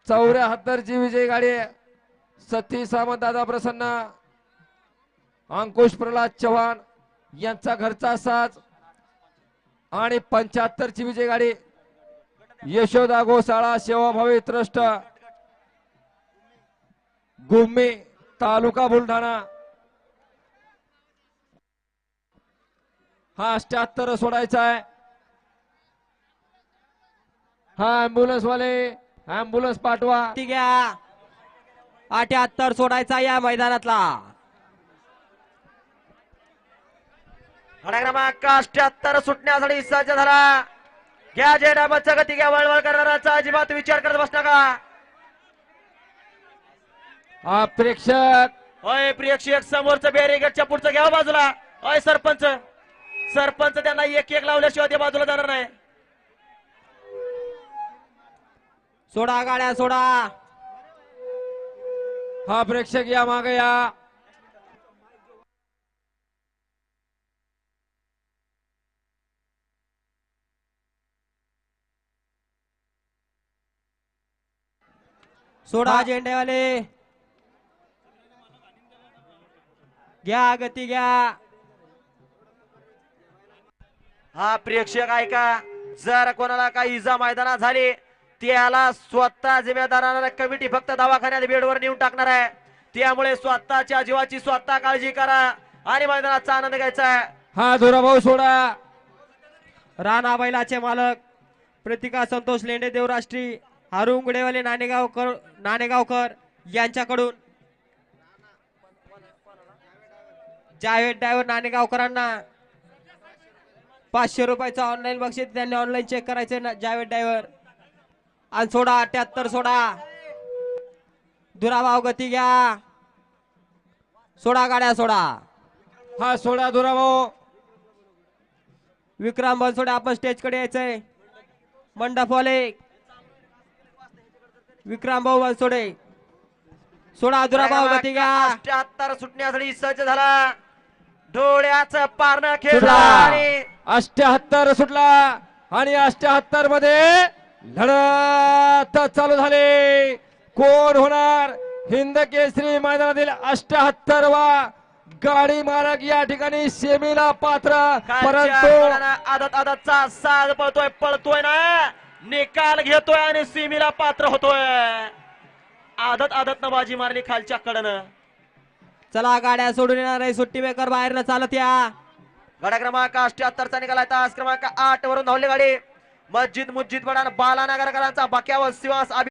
74 ची विजयी गाडी सती सामंत, दादा प्रसन्न, अंकुश प्रल्हाद चव्हाण यांचा घरचा साज. आणि 75 ची विजयी गाडी यशोदा गोशाळा सेवाभावी ट्रस्ट गुम्मी तालुका बुलढाणा. हा 78 सोडायचा आहे. हा ऍम्ब्युलन्स वाले ऍम्ब्युलन्स पाठवा. ठीक आहे 78 सोडायचा या मैदानातला. गाडा क्रमांक 78 सुटण्यासाठी सज्ज झाला. घ्या जे डाबाचा गती घ्या. वळवळ करणाराचा अजिबात विचार करत बस नका. हा प्रेक्षक होय प्रेक्षक समोरचं बॅरिगेटच्या पुढचं घ्या बाजूला. होय सरपंच सरपंच त्यांना एक एक लावल्याशिवाय ते बाजूला जाणार नाही. सोडा गाड्या सोडा. हा प्रेक्षक या मागे या. सोडा झेंडेवाले. घ्या गती घ्या. हा प्रेक्षक ऐका, जर कोणाला काही इजा मैदानात झाली त्याला स्वतः जिम्मेदारांना कमिटी फक्त दवाखान्यात बेडवर नेऊन टाकणार आहे. त्यामुळे स्वतःच्या जीवाची स्वतः काळजी करा आणि मैदानाचा आनंद घ्यायचा आहे. हा धुराभाऊ सोडा. राणा बैलाचे मालक प्रतिका संतोष लेंडे देवराष्ट्री हारुंग गुडेवाले नाणेगावकर यांच्याकडून जावेद ड्रायव्हर नाणेगावकरांना 500 रुपयाचा ऑनलाईन बक्षीस. त्यांनी ऑनलाईन चेक करायचे जावेद ड्रायव्हर. आणि सोडा 78 सोडा. दुराभाव गती घ्या. सोडा गाड्या सोडा. हा सोडा धुराभाऊ. विक्रम बनसोडे आपण स्टेज कडे यायचंय. मंडपवाले विक्रम भाऊ बनसोडे. सोडा दुराभाव गती घ्या. 78 सुटण्यासाठी सज्ज झाला. डोळ्याचं पारणं खेळ सुटला. आणि 78 सुटला आणि 78 मध्ये लढत चालू झाली. कोण होणार हिंद केसरी मैदानातील 78वा गाडी मालक या ठिकाणी सेमीला पात्र. परंतु आदत आदतचा साज पळतोय ना, निकाल घेतोय आणि सेमीला पात्र होतोय. आदत न बाजी मारली खालच्या कडनं. चला गाड्या सोडून येणार आहे. सुट्टी मेकर बाहेर न चालत या. गाड्या क्रमांक 78 चा निकाल आहे. तास क्रमांक 8 वरून धावली गाडी. मस्जिद मुज्जिद बडान बालानगरकरांचा बाक्यावर शिवास